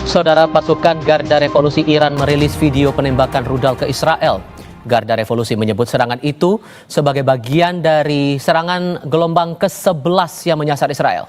Saudara, pasukan Garda Revolusi Iran merilis video penembakan rudal ke Israel. Garda Revolusi menyebut serangan itu sebagai bagian dari serangan gelombang ke-11 yang menyasar Israel.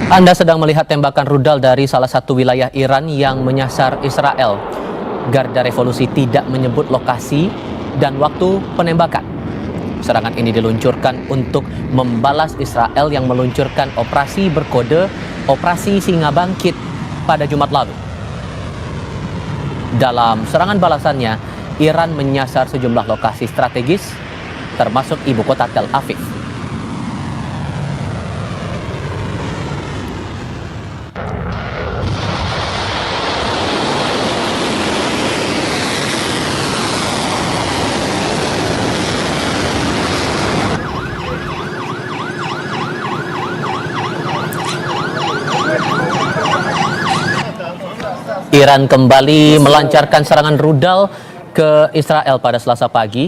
Anda sedang melihat tembakan rudal dari salah satu wilayah Iran yang menyasar Israel. Garda Revolusi tidak menyebut lokasi dan waktu penembakan. Serangan ini diluncurkan untuk membalas Israel yang meluncurkan operasi berkode Operasi Singa Bangkit pada Jumat lalu. Dalam serangan balasannya, Iran menyasar sejumlah lokasi strategis, termasuk ibu kota Tel Aviv. Iran kembali melancarkan serangan rudal ke Israel pada Selasa pagi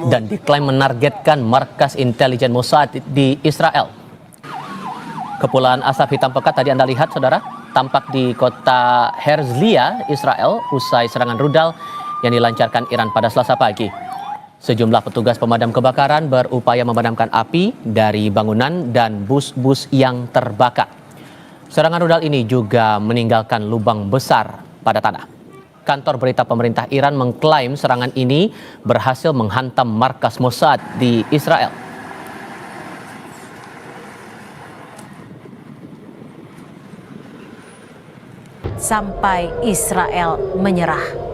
dan diklaim menargetkan markas intelijen Mossad di Israel. Kepulan asap hitam pekat tadi Anda lihat, saudara, tampak di kota Herzliya, Israel, usai serangan rudal yang dilancarkan Iran pada Selasa pagi. Sejumlah petugas pemadam kebakaran berupaya memadamkan api dari bangunan dan bus-bus yang terbakar. Serangan rudal ini juga meninggalkan lubang besar pada tanah. Kantor berita pemerintah Iran mengklaim serangan ini berhasil menghantam markas Mossad di Israel. Sampai Israel menyerah.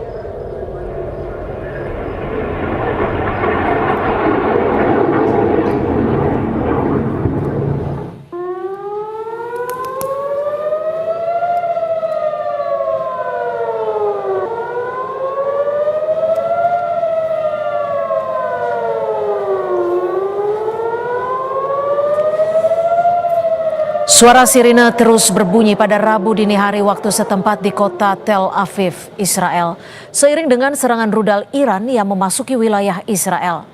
Suara sirine terus berbunyi pada Rabu dini hari waktu setempat di kota Tel Aviv, Israel, seiring dengan serangan rudal Iran yang memasuki wilayah Israel.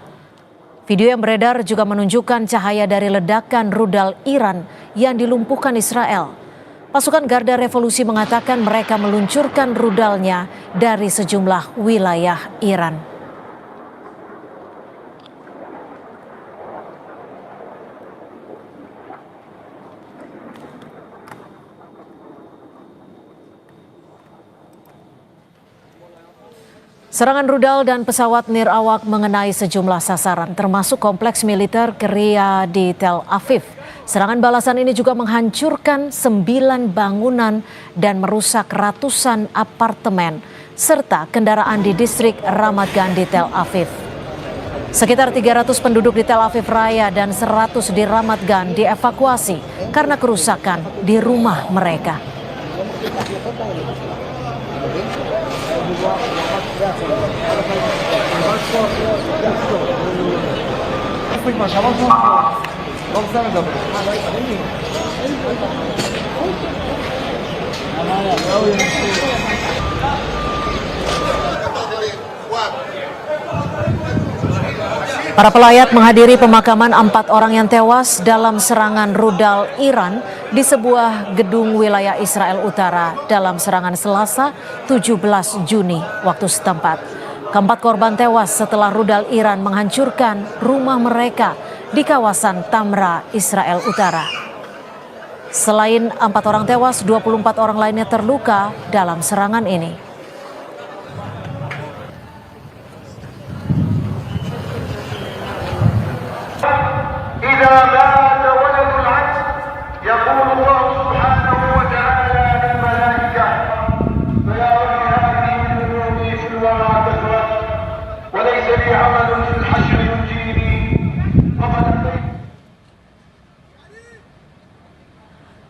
Video yang beredar juga menunjukkan cahaya dari ledakan rudal Iran yang dilumpuhkan Israel. Pasukan Garda Revolusi mengatakan mereka meluncurkan rudalnya dari sejumlah wilayah Iran. Serangan rudal dan pesawat nirawak mengenai sejumlah sasaran, termasuk kompleks militer Kiryat di Tel Aviv. Serangan balasan ini juga menghancurkan 9 bangunan dan merusak ratusan apartemen, serta kendaraan di distrik Ramat Gan di Tel Aviv. Sekitar 300 penduduk di Tel Aviv Raya dan 100 di Ramat Gan dievakuasi karena kerusakan di rumah mereka. Para pelayat menghadiri pemakaman 4 orang yang tewas dalam serangan rudal Iran di sebuah gedung wilayah Israel Utara dalam serangan Selasa 17 Juni waktu setempat. Keempat korban tewas setelah rudal Iran menghancurkan rumah mereka di kawasan Tamra, Israel Utara. Selain 4 orang tewas, 24 orang lainnya terluka dalam serangan ini.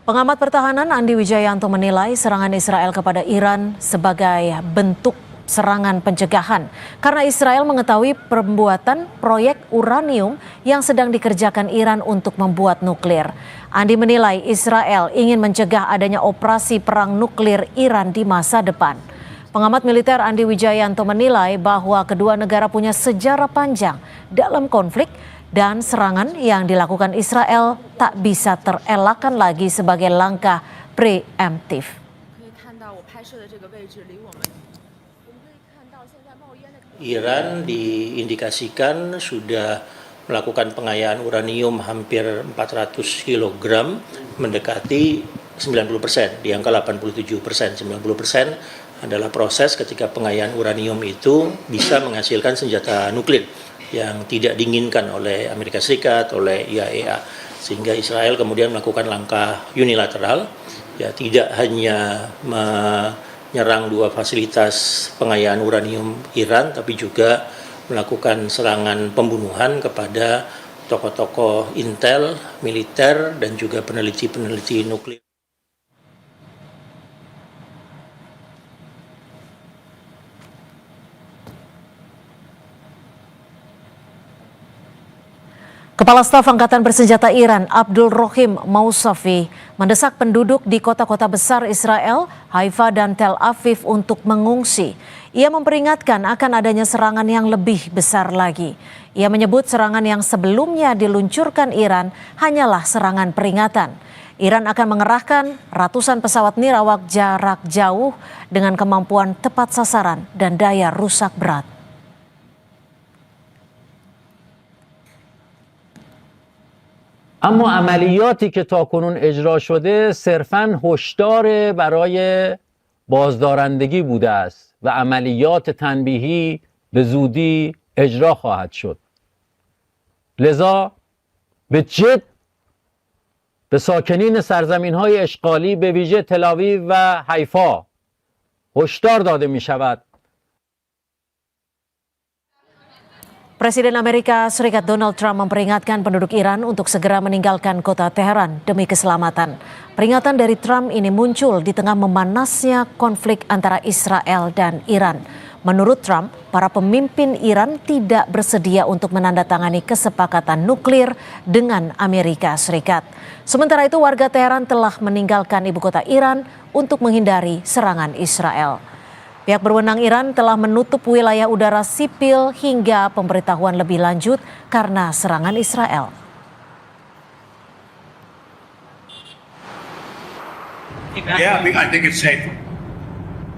Pengamat pertahanan Andi Wijayanto menilai serangan Israel kepada Iran sebagai bentuk serangan pencegahan karena Israel mengetahui pembuatan proyek uranium yang sedang dikerjakan Iran untuk membuat nuklir. Andi menilai Israel ingin mencegah adanya operasi perang nuklir Iran di masa depan. Pengamat militer Andi Wijayanto menilai bahwa kedua negara punya sejarah panjang dalam konflik dan serangan yang dilakukan Israel tak bisa terelakkan lagi sebagai langkah preemptif. Iran diindikasikan sudah melakukan pengayaan uranium hampir 400 kg, mendekati 90%, di angka 87%. 90% adalah proses ketika pengayaan uranium itu bisa menghasilkan senjata nuklir yang tidak diinginkan oleh Amerika Serikat, oleh IAEA. Sehingga Israel kemudian melakukan langkah unilateral, ya tidak hanya menyerang dua fasilitas pengayaan uranium Iran, tapi juga melakukan serangan pembunuhan kepada tokoh-tokoh intel, militer, dan juga peneliti-peneliti nuklir. Kepala Staf Angkatan Bersenjata Iran, Abdul Rohim Mousavi, mendesak penduduk di kota-kota besar Israel, Haifa dan Tel Aviv untuk mengungsi. Ia memperingatkan akan adanya serangan yang lebih besar lagi. Ia menyebut serangan yang sebelumnya diluncurkan Iran hanyalah serangan peringatan. Iran akan mengerahkan ratusan pesawat nirawak jarak jauh dengan kemampuan tepat sasaran dan daya rusak berat. اما عملیاتی که تاکنون اجرا شده صرفاً هشدار برای بازدارندگی بوده است و عملیات تنبیهی به زودی اجرا خواهد شد. لذا به جد به ساکنین سرزمین‌های اشغالی به ویژه تل‌آویو و حیفا هشدار داده می‌شود. Presiden Amerika Serikat Donald Trump memperingatkan penduduk Iran untuk segera meninggalkan kota Teheran demi keselamatan. Peringatan dari Trump ini muncul di tengah memanasnya konflik antara Israel dan Iran. Menurut Trump, para pemimpin Iran tidak bersedia untuk menandatangani kesepakatan nuklir dengan Amerika Serikat. Sementara itu, warga Teheran telah meninggalkan ibu kota Iran untuk menghindari serangan Israel. Pihak berwenang Iran telah menutup wilayah udara sipil hingga pemberitahuan lebih lanjut karena serangan Israel. Yeah, I think it's safer.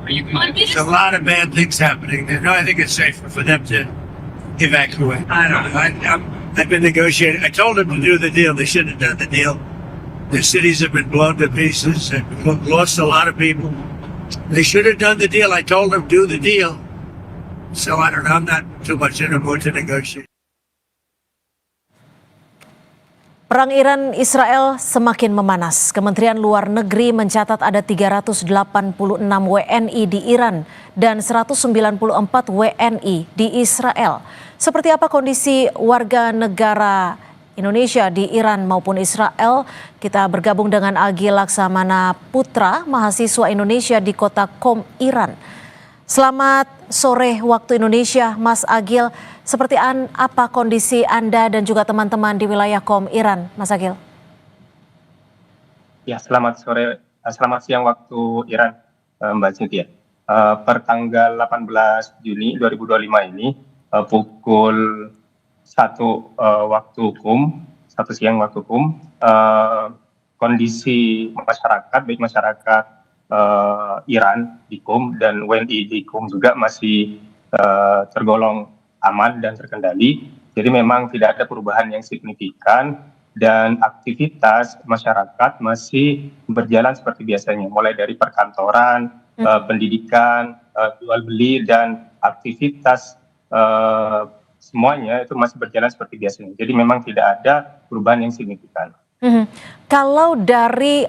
There's a lot of bad things happening there. No, I think it's safer for them to evacuate. I don't know. I've been negotiating. I told them to do the deal. They shouldn't have done the deal. The cities have been blown to pieces and lost a lot of people. They should have done the deal. I told them do the deal. So I don't know. I'm not too much in a mood to negotiate. Perang Iran-Israel semakin memanas. Kementerian Luar Negeri mencatat ada 386 WNI di Iran dan 194 WNI di Israel. Seperti apa kondisi warga negara Indonesia di Iran maupun Israel? Kita bergabung dengan Agil Laksamana Putra, mahasiswa Indonesia di kota Qom, Iran. Selamat sore waktu Indonesia, Mas Agil. Seperti apa kondisi Anda dan juga teman-teman di wilayah Qom, Iran, Mas Agil? Ya, selamat sore, selamat siang waktu Iran, Mbak Cynthia. Per tanggal 18 Juni 2025 ini, pukul 1 waktu hukum, 1 siang waktu hukum, kondisi masyarakat, baik masyarakat Iran di Qom dan WNI di Qom juga masih tergolong aman dan terkendali. Jadi memang tidak ada perubahan yang signifikan dan aktivitas masyarakat masih berjalan seperti biasanya, mulai dari perkantoran, pendidikan, jual beli dan aktivitas semuanya itu masih berjalan seperti biasanya. Jadi memang tidak ada perubahan yang signifikan. Kalau dari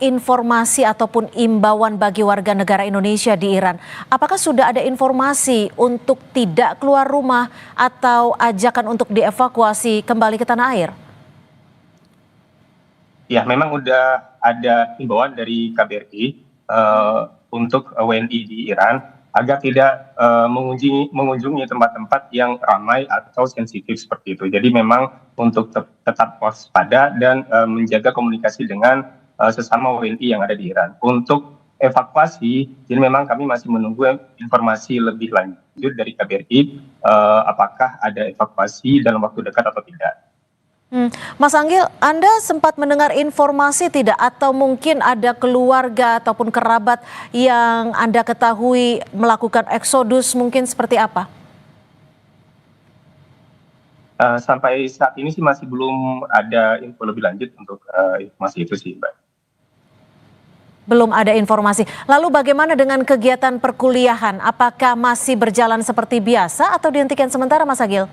informasi ataupun imbauan bagi warga negara Indonesia di Iran, apakah sudah ada informasi untuk tidak keluar rumah atau ajakan untuk dievakuasi kembali ke tanah air? Ya, memang sudah ada imbauan dari KBRI untuk WNI di Iran agar tidak mengunjungi tempat-tempat yang ramai atau sensitif seperti itu. Jadi memang untuk tetap waspada dan menjaga komunikasi dengan sesama WNI yang ada di Iran. Untuk evakuasi, jadi memang kami masih menunggu informasi lebih lanjut dari KBRI apakah ada evakuasi dalam waktu dekat atau tidak. Mas Anggil, Anda sempat mendengar informasi tidak atau mungkin ada keluarga ataupun kerabat yang Anda ketahui melakukan eksodus mungkin seperti apa? Sampai saat ini sih masih belum ada info lebih lanjut untuk informasi itu sih, Mbak. Belum ada informasi. Lalu bagaimana dengan kegiatan perkuliahan? Apakah masih berjalan seperti biasa atau dihentikan sementara, Mas Agil?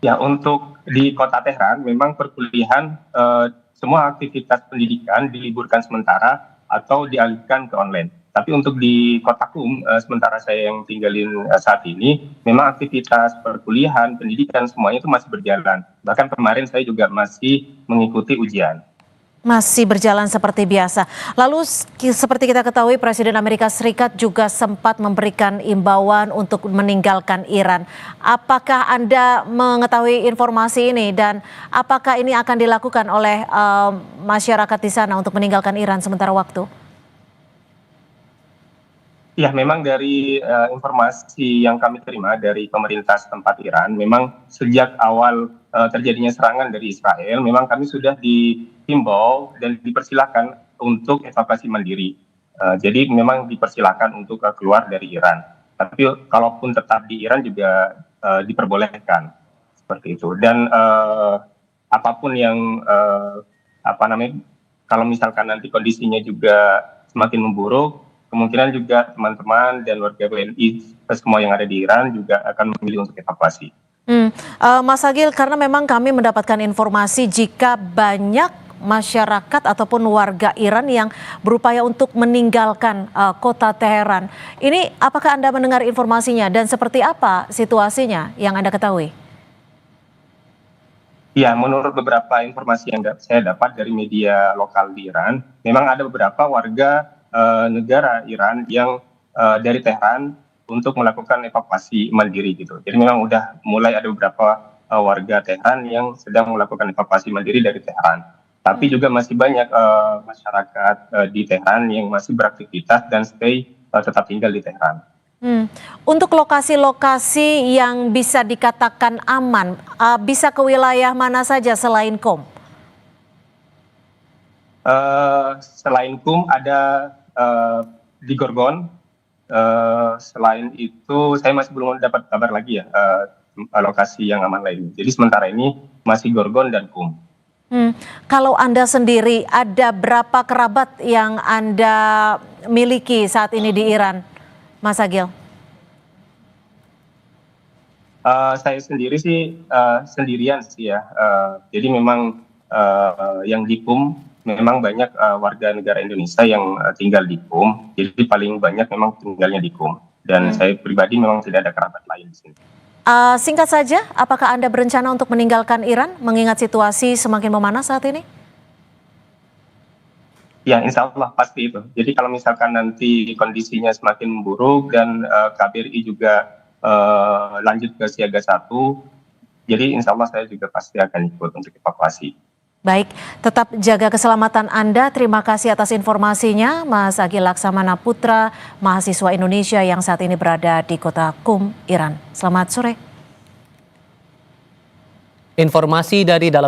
Ya, untuk di kota Tehran memang perkuliahan semua aktivitas pendidikan diliburkan sementara atau dialihkan ke online. Tapi untuk di kota Qum, sementara saya yang tinggalin saat ini, memang aktivitas perkuliahan, pendidikan semuanya itu masih berjalan. Bahkan kemarin saya juga masih mengikuti ujian. Masih berjalan seperti biasa. Lalu seperti kita ketahui Presiden Amerika Serikat juga sempat memberikan imbauan untuk meninggalkan Iran. Apakah Anda mengetahui informasi ini dan apakah ini akan dilakukan oleh masyarakat di sana untuk meninggalkan Iran sementara waktu? Ya, memang dari informasi yang kami terima dari pemerintah setempat Iran, memang sejak awal terjadinya serangan dari Israel, memang kami sudah dihimbau dan dipersilakan untuk evakuasi mandiri. Jadi memang dipersilakan untuk keluar dari Iran. Tapi kalaupun tetap di Iran juga diperbolehkan seperti itu. Dan apapun yang kalau misalkan nanti kondisinya juga semakin memburuk, kemungkinan juga teman-teman dan warga WNI semua yang ada di Iran juga akan memilih untuk evakuasi. Mas Agil, karena memang kami mendapatkan informasi jika banyak masyarakat ataupun warga Iran yang berupaya untuk meninggalkan kota Teheran. Ini apakah Anda mendengar informasinya dan seperti apa situasinya yang Anda ketahui? Ya, menurut beberapa informasi yang saya dapat dari media lokal di Iran, memang ada beberapa warga negara Iran yang dari Tehran untuk melakukan evakuasi mandiri gitu. Jadi memang udah mulai ada beberapa warga Tehran yang sedang melakukan evakuasi mandiri dari Tehran. Tapi juga masih banyak masyarakat di Tehran yang masih beraktivitas dan tetap tinggal di Tehran. Untuk lokasi-lokasi yang bisa dikatakan aman, bisa ke wilayah mana saja selain Qom? Selain Qom ada di Gorgon. Selain itu saya masih belum dapat kabar lagi ya lokasi yang aman lain. Jadi sementara ini masih Gorgon dan Qom. Kalau Anda sendiri ada berapa kerabat yang Anda miliki saat ini di Iran, Mas Agil? Saya sendiri sih sendirian sih ya. Jadi memang yang di Qom memang banyak warga negara Indonesia yang tinggal di Qom. Jadi paling banyak memang tinggalnya di Qom. Dan saya pribadi memang tidak ada kerabat lain di sini. Singkat saja, apakah Anda berencana untuk meninggalkan Iran mengingat situasi semakin memanas saat ini? Ya, insya Allah pasti itu. Jadi kalau misalkan nanti kondisinya semakin memburuk dan KBRI juga lanjut ke siaga 1, jadi insya Allah saya juga pasti akan ikut untuk evakuasi. Baik, tetap jaga keselamatan Anda. Terima kasih atas informasinya, Mas Agil Laksamana Putra, mahasiswa Indonesia yang saat ini berada di kota Qom, Iran. Selamat sore. Informasi dari dalam